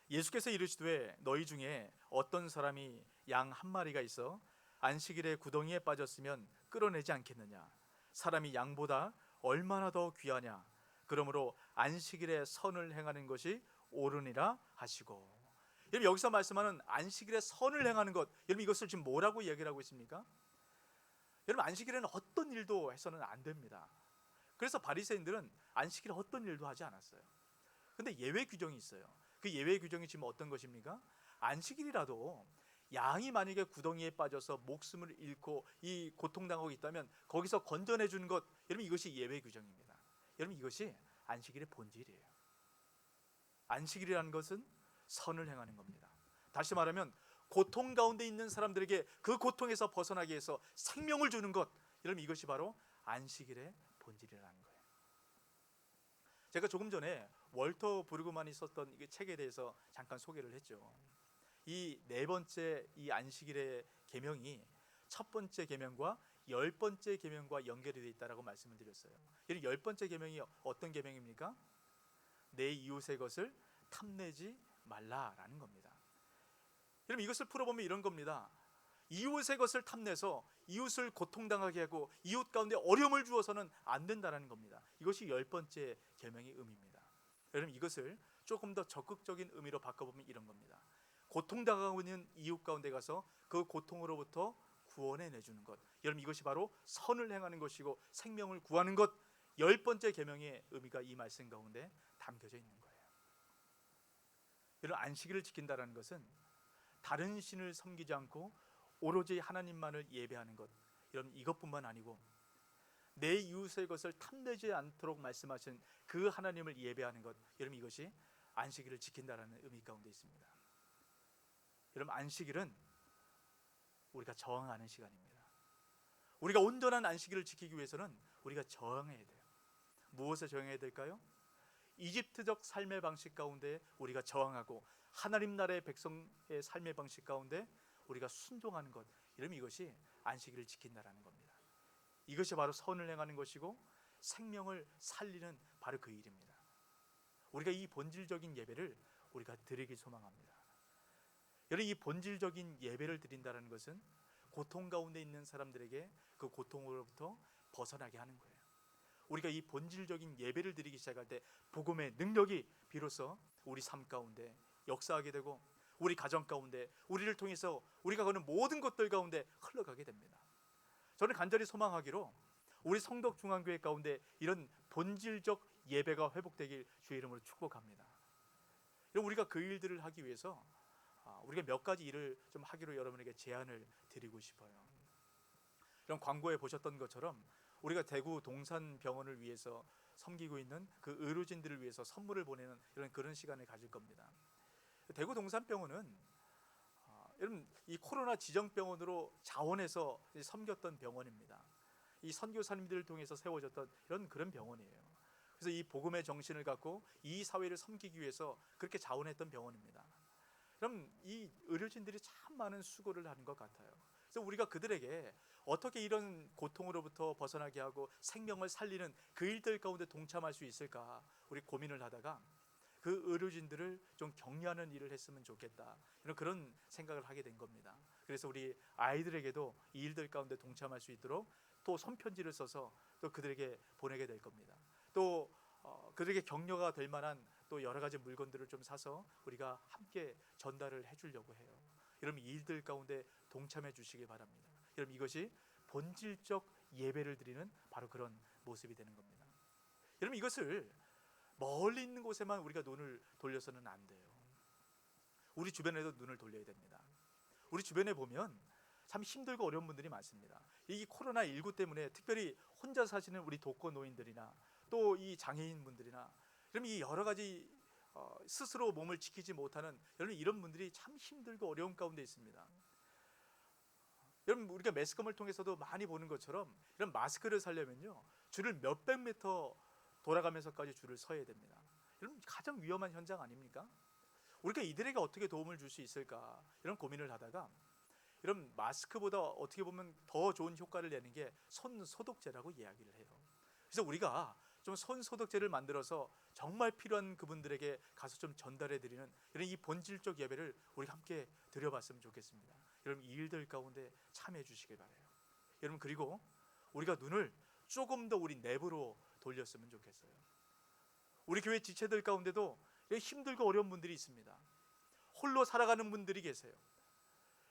예수께서 이르시되 너희 중에 어떤 사람이 양 한 마리가 있어 안식일에 구덩이에 빠졌으면 끌어내지 않겠느냐? 사람이 양보다 얼마나 더 귀하냐? 그러므로 안식일에 선을 행하는 것이 옳으니라 하시고. 여러분, 여기서 말씀하는 안식일에 선을 행하는 것, 여러분 이것을 지금 뭐라고 얘기를 하고 있습니까? 여러분, 안식일에는 어떤 일도 해서는 안 됩니다. 그래서 바리새인들은 안식일에 어떤 일도 하지 않았어요. 근데 예외 규정이 있어요. 그 예외 규정이 지금 어떤 것입니까? 안식일이라도 양이 만약에 구덩이에 빠져서 목숨을 잃고 이 고통당하고 있다면 거기서 건져내 주는 것, 여러분 이것이 예외 규정입니다. 여러분, 이것이 안식일의 본질이에요. 안식일이라는 것은 선을 행하는 겁니다. 다시 말하면 고통 가운데 있는 사람들에게 그 고통에서 벗어나게 해서 생명을 주는 것, 여러분 이것이 바로 안식일의 본질이라는 거예요. 제가 조금 전에 월터 브루그만이 썼던 이 책에 대해서 잠깐 소개를 했죠. 이 네 번째 이 안식일의 계명이 첫 번째 계명과 열 번째 계명과 연결이 되어 있다라고 말씀을 드렸어요. 이 열 번째 계명이 어떤 계명입니까? 내 이웃의 것을 탐내지 말라라는 겁니다. 여러분, 이것을 풀어보면 이런 겁니다. 이웃의 것을 탐내서 이웃을 고통당하게 하고 이웃 가운데 어려움을 주어서는 안 된다는 겁니다. 이것이 열 번째 계명의 의미입니다. 여러분, 이것을 조금 더 적극적인 의미로 바꿔보면 이런 겁니다. 고통당하고 있는 이웃 가운데 가서 그 고통으로부터 구원해 내주는 것, 여러분 이것이 바로 선을 행하는 것이고 생명을 구하는 것, 열 번째 계명의 의미가 이 말씀 가운데 담겨져 있는 거예요. 여러분, 안식일을 지킨다는 것은 다른 신을 섬기지 않고 오로지 하나님만을 예배하는 것, 여러분 이것뿐만 아니고 내 이웃의 것을 탐내지 않도록 말씀하신 그 하나님을 예배하는 것, 여러분 이것이 안식일을 지킨다는 의미 가운데 있습니다. 여러분, 안식일은 우리가 저항하는 시간입니다. 우리가 온전한 안식일을 지키기 위해서는 우리가 저항해야 돼요. 무엇에 저항해야 될까요? 이집트적 삶의 방식 가운데 우리가 저항하고 하나님 나라의 백성의 삶의 방식 가운데 우리가 순종하는 것, 이러면 이것이 안식일을 지킨다라는 겁니다. 이것이 바로 선을 행하는 것이고 생명을 살리는 바로 그 일입니다. 우리가 이 본질적인 예배를 우리가 드리길 소망합니다. 여러분, 이 본질적인 예배를 드린다는 것은 고통 가운데 있는 사람들에게 그 고통으로부터 벗어나게 하는 거예요. 우리가 이 본질적인 예배를 드리기 시작할 때 복음의 능력이 비로소 우리 삶 가운데 역사하게 되고 우리 가정 가운데 우리를 통해서 우리가 거는 모든 것들 가운데 흘러가게 됩니다. 저는 간절히 소망하기로 우리 성덕중앙교회 가운데 이런 본질적 예배가 회복되길 주의 이름으로 축복합니다. 우리가 그 일들을 하기 위해서 우리가 몇 가지 일을 좀 하기로 여러분에게 제안을 드리고 싶어요. 이런 광고에 보셨던 것처럼 우리가 대구 동산병원을 위해서 섬기고 있는 그 의료진들을 위해서 선물을 보내는 그런 시간을 가질 겁니다. 대구 동산병원은 여러분 이 코로나 지정병원으로 자원해서 섬겼던 병원입니다. 이 선교사님들을 통해서 세워졌던 그런 병원이에요. 그래서 이 복음의 정신을 갖고 이 사회를 섬기기 위해서 그렇게 자원했던 병원입니다. 그럼 이 의료진들이 참 많은 수고를 하는 것 같아요. 그래서 우리가 그들에게 어떻게 이런 고통으로부터 벗어나게 하고 생명을 살리는 그 일들 가운데 동참할 수 있을까 우리 고민을 하다가 그 의료진들을 좀 격려하는 일을 했으면 좋겠다, 그런 생각을 하게 된 겁니다. 그래서 우리 아이들에게도 이 일들 가운데 동참할 수 있도록 또 손편지를 써서 또 그들에게 보내게 될 겁니다. 또 그들에게 격려가 될 만한 또 여러 가지 물건들을 좀 사서 우리가 함께 전달을 해주려고 해요. 여러분 이 일들 가운데 동참해 주시기 바랍니다. 여러분 이것이 본질적 예배를 드리는 바로 그런 모습이 되는 겁니다. 여러분 이것을 멀리 있는 곳에만 우리가 눈을 돌려서는 안 돼요. 우리 주변에도 눈을 돌려야 됩니다. 우리 주변에 보면 참 힘들고 어려운 분들이 많습니다. 이 코로나19 때문에 특별히 혼자 사시는 우리 독거 노인들이나 또 이 장애인 분들이나 그럼 이 여러 가지 스스로 몸을 지키지 못하는 여러분 이런 분들이 참 힘들고 어려운 가운데 있습니다. 여러분 우리가 매스컴을 통해서도 많이 보는 것처럼 이런 마스크를 사려면요 줄을 몇백 미터 돌아가면서까지 줄을 서야 됩니다. 여러분 가장 위험한 현장 아닙니까? 우리가 이들에게 어떻게 도움을 줄 수 있을까 이런 고민을 하다가 이런 마스크보다 어떻게 보면 더 좋은 효과를 내는 게 손 소독제라고 이야기를 해요. 그래서 우리가 좀 손 소독제를 만들어서 정말 필요한 그분들에게 가서 좀 전달해 드리는 이런 이 본질적 예배를 우리가 함께 드려봤으면 좋겠습니다. 여러분 이 일들 가운데 참여해 주시길 바라요. 여러분 그리고 우리가 눈을 조금 더 우리 내부로 돌렸으면 좋겠어요. 우리 교회 지체들 가운데도 힘들고 어려운 분들이 있습니다. 홀로 살아가는 분들이 계세요.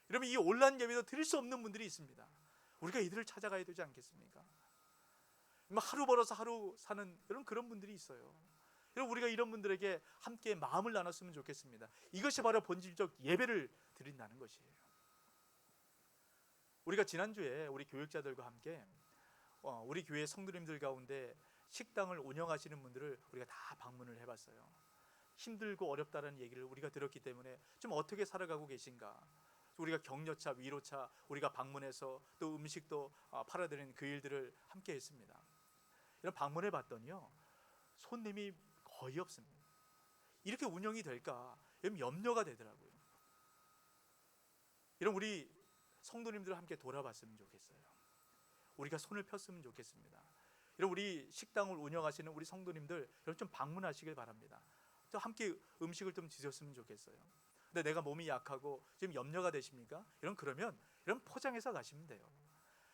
여러분 이 온라인 예배도 드릴 수 없는 분들이 있습니다. 우리가 이들을 찾아가야 되지 않겠습니까? 하루 벌어서 하루 사는 그런 분들이 있어요. 여러분 우리가 이런 분들에게 함께 마음을 나눴으면 좋겠습니다. 이것이 바로 본질적 예배를 드린다는 것이에요. 우리가 지난주에 우리 교육자들과 함께 우리 교회 성도님들 가운데 식당을 운영하시는 분들을 우리가 다 방문을 해봤어요. 힘들고 어렵다는 얘기를 우리가 들었기 때문에 좀 어떻게 살아가고 계신가, 우리가 격려차, 위로차 우리가 방문해서 또 음식도 팔아드리는 그 일들을 함께 했습니다. 이런 방문해 봤더니요 손님이 거의 없습니다. 이렇게 운영이 될까 염려가 되더라고요. 이런 우리 성도님들 함께 돌아봤으면 좋겠어요. 우리가 손을 폈으면 좋겠습니다. 이런 우리 식당을 운영하시는 우리 성도님들 여러분 좀 방문하시길 바랍니다. 또 함께 음식을 좀 드셨으면 좋겠어요. 근데 내가 몸이 약하고 지금 염려가 되십니까? 그러면 포장해서 가시면 돼요.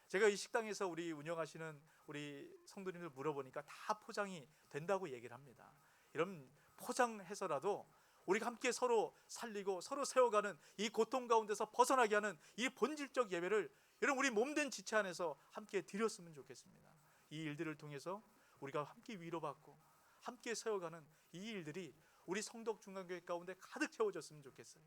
제가 이 식당에서 우리 운영하시는 우리 성도님들 물어보니까 다 포장이 된다고 얘기를 합니다. 이런 포장해서라도 우리가 함께 서로 살리고 서로 세워가는 이 고통 가운데서 벗어나게 하는 이 본질적 예배를 여러분 우리 몸된 지체 안에서 함께 드렸으면 좋겠습니다. 이 일들을 통해서 우리가 함께 위로받고 함께 세워가는 이 일들이 우리 성덕중앙교회 가운데 가득 채워졌으면 좋겠어요.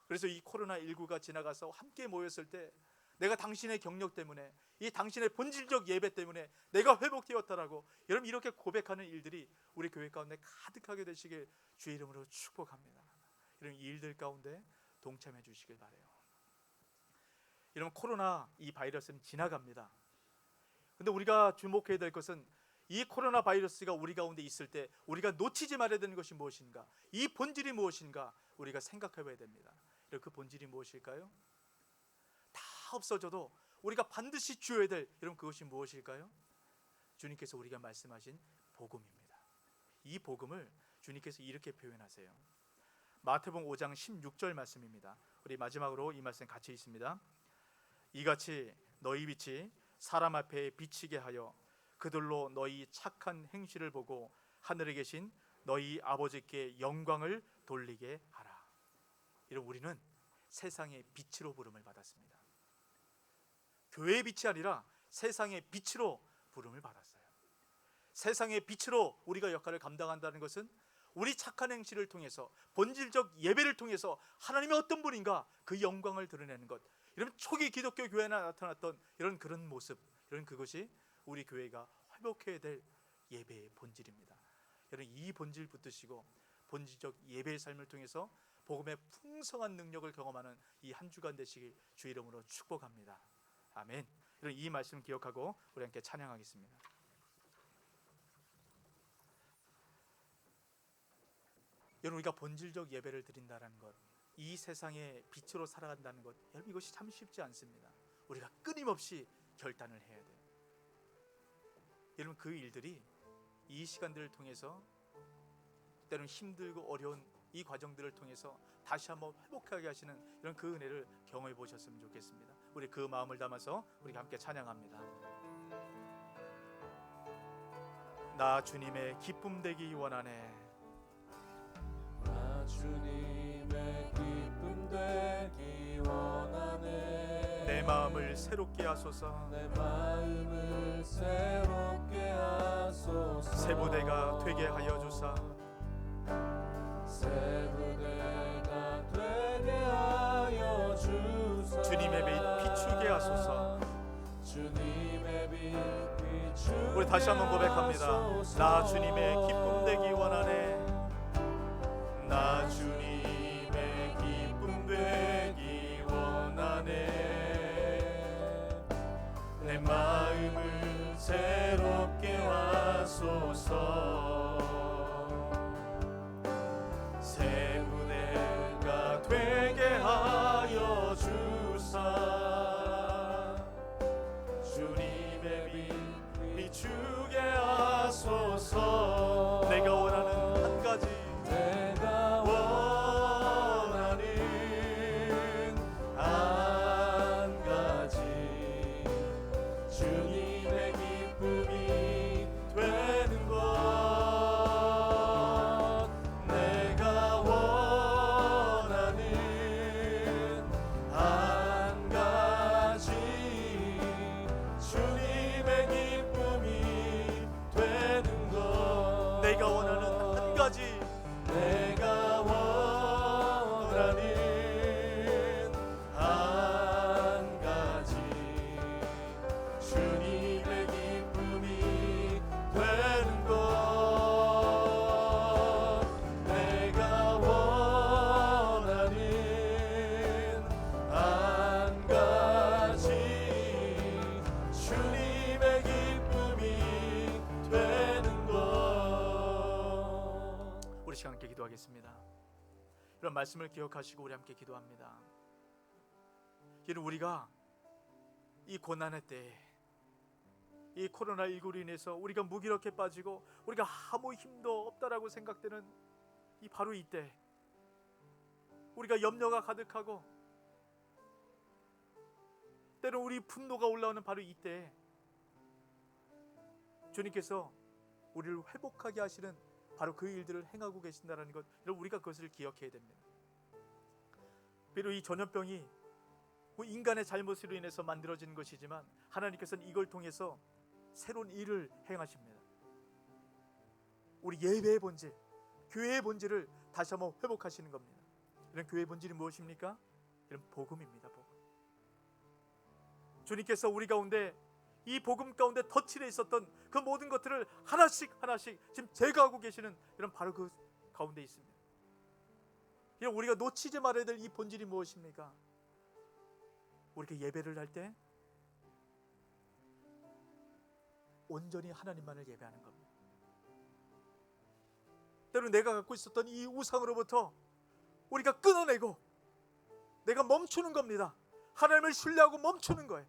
그래서 이 코로나19가 지나가서 함께 모였을 때 내가 당신의 경력 때문에 이 당신의 본질적 예배 때문에 내가 회복되었다라고 여러분 이렇게 고백하는 일들이 우리 교회 가운데 가득하게 되시길 주의 이름으로 축복합니다. 이런 일들 가운데 동참해 주시길 바라요. 이러면 코로나 이 바이러스는 지나갑니다. 근데 우리가 주목해야 될 것은 이 코로나 바이러스가 우리 가운데 있을 때 우리가 놓치지 말아야 되는 것이 무엇인가, 이 본질이 무엇인가 우리가 생각해 봐야 됩니다. 그 본질이 무엇일까요? 다 없어져도 우리가 반드시 주어야 될 이런 그것이 무엇일까요? 주님께서 우리가 말씀하신 복음입니다. 이 복음을 주님께서 이렇게 표현하세요. 마태복음 5장 16절 말씀입니다. 우리 마지막으로 이 말씀 같이 있습니다. 이같이 너희 빛이 사람 앞에 비치게 하여 그들로 너희 착한 행실을 보고 하늘에 계신 너희 아버지께 영광을 돌리게 하라. 이런 우리는 세상의 빛으로 부름을 받았습니다. 교회의 빛이 아니라 세상의 빛으로 부름을 받았어요. 세상의 빛으로 우리가 역할을 감당한다는 것은 우리 착한 행실을 통해서, 본질적 예배를 통해서 하나님이 어떤 분인가 그 영광을 드러내는 것. 이런 초기 기독교 교회에 나타났던 이런 그런 모습, 이런 그것이 우리 교회가 회복해야 될 예배의 본질입니다. 여러분, 이 본질 붙드시고 본질적 예배의 삶을 통해서 복음의 풍성한 능력을 경험하는 이 한 주간 되시길 주 이름으로 축복합니다. 아멘. 여러분, 이 말씀 기억하고 우리 함께 찬양하겠습니다. 여러분, 우리가 본질적 예배를 드린다는 것, 이 세상의 빛으로 살아간다는 것, 여러분 이것이 참 쉽지 않습니다. 우리가 끊임없이 결단을 해야 돼요. 여러분, 그 일들이 이 시간들을 통해서 때로는 힘들고 어려운 이 과정들을 통해서 다시 한번 회복하게 하시는 이런 그 은혜를 경험해 보셨으면 좋겠습니다. 우리 그 마음을 담아서 우리가 함께 찬양합니다. 나 주님의 기쁨 되기 원하네. 나 주님의 기쁨 되기 원하네. 내 마음을 새롭게 하소서. 내 마음을 새롭게 하소서. 새 부대가 되게 하여 주사. 새 부대가 되게 하여 주사. 주님의 빛 비추게 하소서. 주님의 빛 비추게. 우리 다시 한번 고백합니다. 나 주님의 기쁨 되기 원하네. 나 주님의 기쁨 되기 원하네. 내 마음을 새롭게 하소서. 새 부대가 되게 하여 주사. 주님의 빛 비추게 하소서. 내가 원하는 한 가지, 내가 원하는 한 가지, 주님의 기쁨이 되는 것. 내가 원하는 한 가지, 주님의 기쁨이 되는 것. 내가 원하는 한 가지, 내가 원하는 한 가지, 주님의 기쁨이 되는 것. 내가 원하는 한 가지, 주님의 기쁨이 되는 것. 우리 시간 함께 기도하겠습니다. 이런 말씀을 기억하시고 우리 함께 기도합니다. 여러분, 우리가 이 고난의 때에, 이 코로나19로 인해서 우리가 무기력해 빠지고 우리가 아무 힘도 없다라고 생각되는 이 바로 이때, 우리가 염려가 가득하고 때로 우리 분노가 올라오는 바로 이때 주님께서 우리를 회복하게 하시는 바로 그 일들을 행하고 계신다는 것, 여러분 우리가 그것을 기억해야 됩니다. 비록 이 전염병이 인간의 잘못으로 인해서 만들어진 것이지만 하나님께서는 이걸 통해서 새로운 일을 행하십니다. 우리 예배의 본질, 교회의 본질을 다시 한번 회복하시는 겁니다. 이런 교회의 본질이 무엇입니까? 이런 복음입니다. 복음. 주님께서 우리 가운데 이 복음 가운데 덧칠해 있었던 그 모든 것들을 하나씩 하나씩 지금 제거하고 계시는 이런 바로 그 가운데 있습니다. 이런 우리가 놓치지 말아야 될 이 본질이 무엇입니까? 우리가 예배를 할 때 온전히 하나님만을 예배하는 겁니다. 때로 내가 갖고 있었던 이 우상으로부터 우리가 끊어내고 내가 멈추는 겁니다. 하나님을 신뢰하고 멈추는 거예요.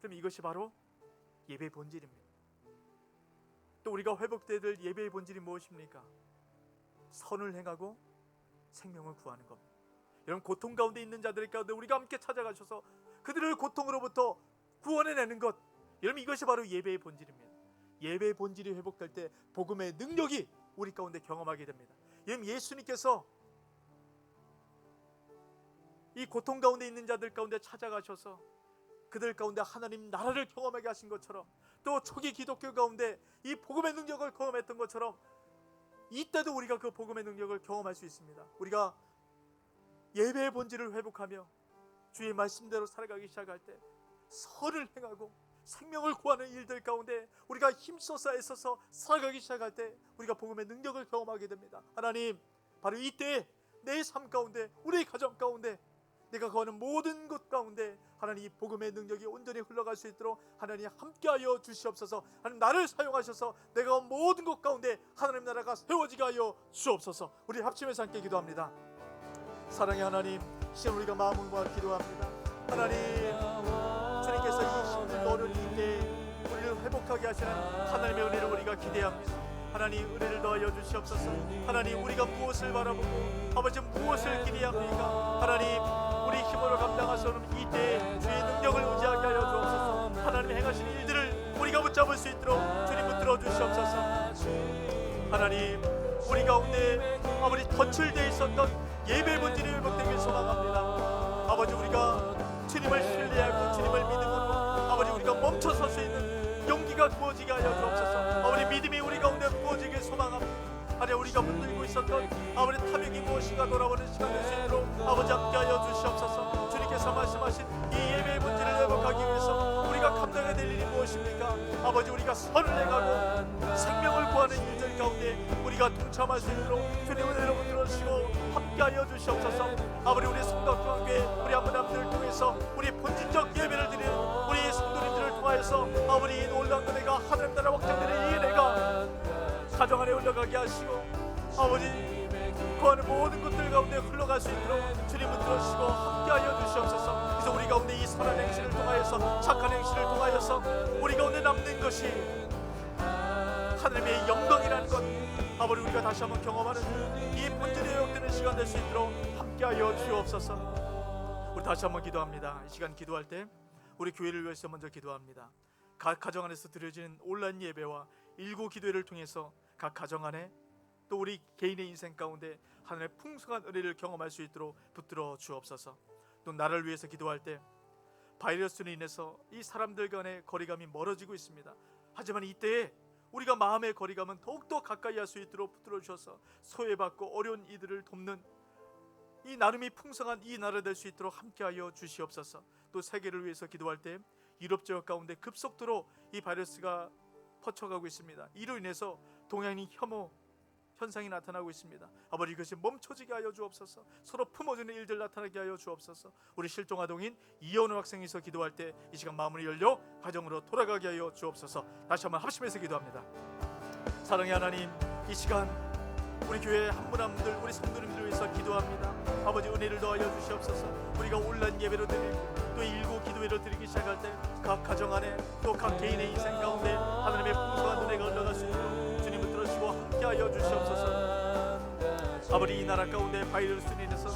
그럼 이것이 바로 예배의 본질입니다. 또 우리가 회복돼야 될 예배의 본질이 무엇입니까? 선을 행하고 생명을 구하는 겁니다. 여러분, 고통 가운데 있는 자들 가운데 우리가 함께 찾아가셔서 그들을 고통으로부터 구원해내는 것, 여러분 이것이 바로 예배의 본질입니다. 예배의 본질이 회복될 때 복음의 능력이 우리 가운데 경험하게 됩니다. 여러분, 예수님께서 이 고통 가운데 있는 자들 가운데 찾아가셔서 그들 가운데 하나님 나라를 경험하게 하신 것처럼, 또 초기 기독교 가운데 이 복음의 능력을 경험했던 것처럼 이때도 우리가 그 복음의 능력을 경험할 수 있습니다. 우리가 예배의 본질을 회복하며 주의 말씀대로 살아가기 시작할 때 선을 행하고 생명을 구하는 일들 가운데 우리가 힘써서 애써서 살아가기 시작할 때 우리가 복음의 능력을 경험하게 됩니다. 하나님, 바로 이때 내 삶 가운데, 우리 가정 가운데, 내가 거하는 모든 곳 가운데 하나님 이 복음의 능력이 온전히 흘러갈 수 있도록 하나님 함께하여 주시옵소서. 하나님, 나를 사용하셔서 내가 온 모든 곳 가운데 하나님 나라가 세워지게 하여 주옵소서. 우리 합심해서 함께 기도합니다. 사랑의 하나님, 시간 우리가 마음을 모아 기도합니다. 하나님, 주님께서 이 힘든 어려운 이때 우리를 회복하게 하시는 하나님의 은혜를 우리가 기대합니다. 하나님, 은혜를 더하여 주시옵소서. 하나님, 우리가 무엇을 바라보고 아버지 무엇을 기대합니까? 하나님, 우리 힘으로 감당할 수 없는 이때에 주의 능력을 의지하게 하여 주옵소서. 하나님 행하신 일들을 우리가 붙잡을 수 있도록 주님 붙들어 주시옵소서. 하나님, 우리 가운데 아버지 덧칠되어 있었던 예배 본질이 회복되길 소망합니다. 아버지, 우리가 주님을 신뢰하고 주님을 믿음으로 아버지 우리가 멈춰 설 수 있는 용기가 부어지게 하여 주옵소서. 아버지, 믿음이 우리 가운데 부어지길 소망합니다. 하나님, 우리가 붙들고 있었던 아버지 탐욕이 무엇인가 돌아보는 시간 될 수 있도록 아버지 함께하여 주시옵소서. 주님께서 말씀하신 이 예배의 본질을 회복하기 위해서 우리가 감당해야 될 일이 무엇입니까? 아버지, 우리가 선을 행하고 생명을 구하는 일들 가운데 우리가 동참할 수 있도록 주님 은혜로 붙들어주시고 함께하여 주시옵소서. 아버지, 우리 성덕교회 우리 한 분 한 분을 통해서 우리 본질적 예배를 드리는 우리 성도님들을 통하여서 아버지 이 놀라운 은혜가 하나님 나라 확장되는 이 은혜가 가정 안에 올라가게 하시고 아버지 구하는 모든 것들 가운데 흘러갈 수 있도록 주님 붙들어주시고 함께하여 주시옵소서. 그래서 우리 가운데 이 선한 행실을 통하여서 착한 행실을 통하여서 우리 가운데 남는 것이 하나님의 영광이라는 것, 아버지 우리가 다시 한번 경험하는 이 본질이 회복되는 시간 될 수 있도록 함께하여 주옵소서. 우리 다시 한번 기도합니다. 이 시간 기도할 때 우리 교회를 위해서 먼저 기도합니다. 각 가정 안에서 드려지는 온라인 예배와 일고 기도회를 통해서 각 가정 안에 또 우리 개인의 인생 가운데 하나님의 풍성한 은혜를 경험할 수 있도록 붙들어 주옵소서. 또 나를 위해서 기도할 때 바이러스로 인해서 이 사람들 간의 거리감이 멀어지고 있습니다. 하지만 이때에 우리가 마음의 거리감은 더욱더 가까이 할 수 있도록 붙들어 주셔서 소외받고 어려운 이들을 돕는 이 나름이 풍성한 이 나라 될 수 있도록 함께하여 주시옵소서. 또 세계를 위해서 기도할 때 유럽 지역 가운데 급속도로 이 바이러스가 퍼쳐가고 있습니다. 이로 인해서 동양인 혐오 현상이 나타나고 있습니다. 아버지, 이것이 멈춰지게 하여 주옵소서. 서로 품어주는 일들 나타나게 하여 주옵소서. 우리 실종아동인 이현우 학생에서 기도할 때 이 시간 마음을 열려 가정으로 돌아가게 하여 주옵소서. 다시 한번 합심해서 기도합니다. 사랑의 하나님, 이 시간 우리 교회 한 분 한 분들 우리 성도님들을 위해서 기도합니다. 아버지, 은혜를 더하여 주시옵소서. 우리가 온라인 예배로 드리고 또 일고 기도회를 드리기 시작할 때 각 가정 안에 또 각 개인의 인생 가운데 하나님의 풍성한 은혜가 흘러갈 수 있도록 주님 붙들어주시고 함께하여 주시옵소서. 아버지, 이 나라 가운데 바이러스로 인해서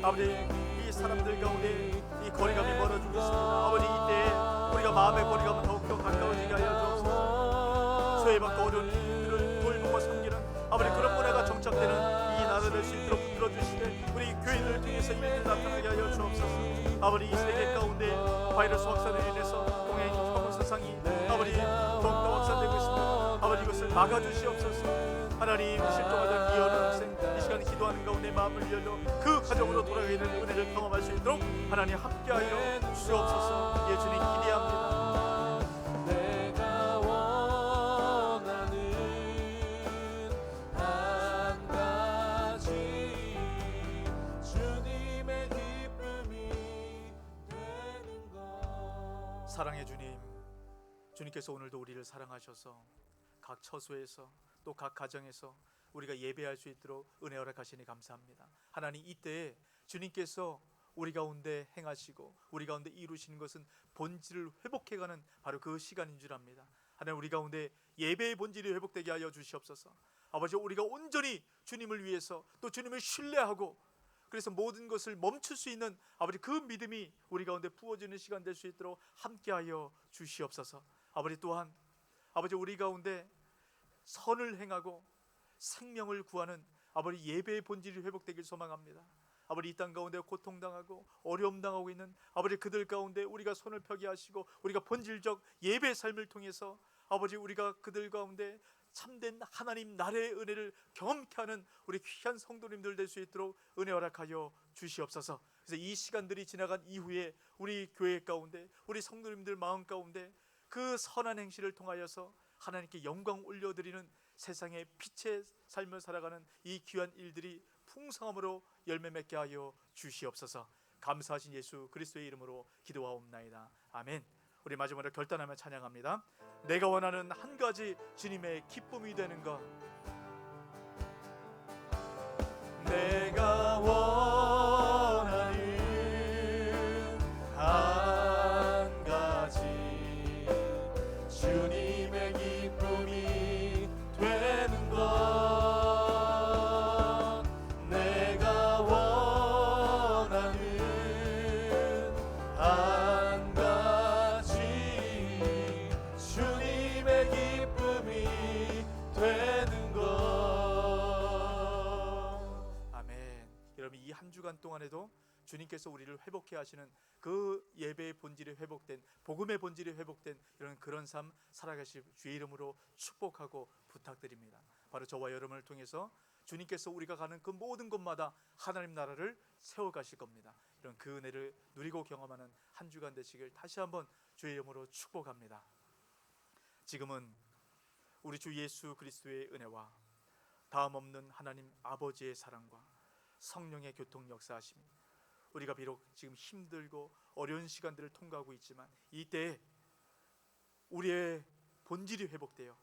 아버지 이 사람들 가운데 이 거리감이 멀어지고 있습니다. 아버지, 이때 우리가 마음의 거리감은 더욱더 가까워지게 하여 주옵소서. 소외받고 어려운 이들을 돌보고 섬기는 아버지 그런 문화가 정착되는 이 나라 될 수 있도록 붙들어주시되 우리 교인들을 통해서 일들 나타나게 하여 주옵소서. 아버지, 이 세계 가운데 바이러스 확산으로 인해서 동양인 혐오 세상이 아버지 더욱더 확산되고 있습니다. 아버지, 이것을 막아주시옵소서. 하나님, 실종하던 이현우 학생 이 시간에 기도하는 가운데 마음을 열려 그 가정으로 돌아가게 되는 은혜를 경험할 수 있도록 하나님 함께하여 주옵소서. 예수님 기대합니다. 주님의 기쁨이 되는 사랑의 주님, 주님께서 오늘도 우리를 사랑하셔서 각 처소에서 또 각 가정에서 우리가 예배할 수 있도록 은혜 허락하시니 감사합니다. 하나님, 이때에 주님께서 우리 가운데 행하시고 우리 가운데 이루시는 것은 본질을 회복해가는 바로 그 시간인 줄 압니다. 하나님, 우리 가운데 예배의 본질이 회복되게 하여 주시옵소서. 아버지, 우리가 온전히 주님을 위해서 또 주님을 신뢰하고 그래서 모든 것을 멈출 수 있는 아버지 그 믿음이 우리 가운데 부어지는 시간 될 수 있도록 함께하여 주시옵소서. 아버지, 또한 아버지 우리 가운데 선을 행하고 생명을 구하는 아버지 예배의 본질이 회복되길 소망합니다. 아버지, 이 땅 가운데 고통당하고 어려움 당하고 있는 아버지 그들 가운데 우리가 손을 펴게 하시고 우리가 본질적 예배 삶을 통해서 아버지 우리가 그들 가운데 참된 하나님 나라의 은혜를 경험케 하는 우리 귀한 성도님들 될 수 있도록 은혜 허락하여 주시옵소서. 그래서 이 시간들이 지나간 이후에 우리 교회 가운데 우리 성도님들 마음 가운데 그 선한 행실을 통하여서 하나님께 영광 올려드리는 세상의 빛의 삶을 살아가는 이 귀한 일들이 풍성함으로 열매 맺게 하여 주시옵소서. 감사하신 예수 그리스도의 이름으로 기도하옵나이다. 아멘. 우리 마지막으로 결단하며 찬양합니다. 내가 원하는 한 가지 주님의 기쁨이 되는 것. 내가 원하는 한 가지 주님의 기쁨이 되는 것. 내가 원하는 한 가지 주님의 기쁨이 되는 것. 아멘. 여러분, 이 한 주간 동안에도 주님께서 우리를 회복해 하시는 그 예배의 본질이 회복된 복음의 본질이 회복된 그런 삶 살아가실 주의 이름으로 축복하고 부탁드립니다. 바로 저와 여러분을 통해서 주님께서 우리가 가는 그 모든 곳마다 하나님 나라를 세워가실 겁니다. 이런 그 은혜를 누리고 경험하는 한 주간 되시길 다시 한번 주의 이름으로 축복합니다. 지금은 우리 주 예수 그리스도의 은혜와 다음 없는 하나님 아버지의 사랑과 성령의 교통 역사하심, 우리가 비록 지금 힘들고 어려운 시간들을 통과하고 있지만 이때에 우리의 본질이 회복되어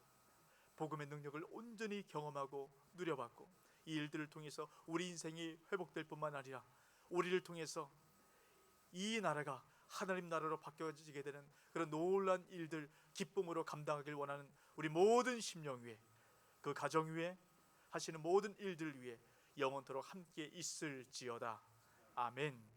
복음의 능력을 온전히 경험하고 누려받고 이 일들을 통해서 우리 인생이 회복될 뿐만 아니라 우리를 통해서 이 나라가 하나님 나라로 바뀌어지게 되는 그런 놀라운 일들 기쁨으로 감당하길 원하는 우리 모든 심령 위에, 그 가정 위에 하시는 모든 일들 위에 영원토록 함께 있을지어다. 아멘.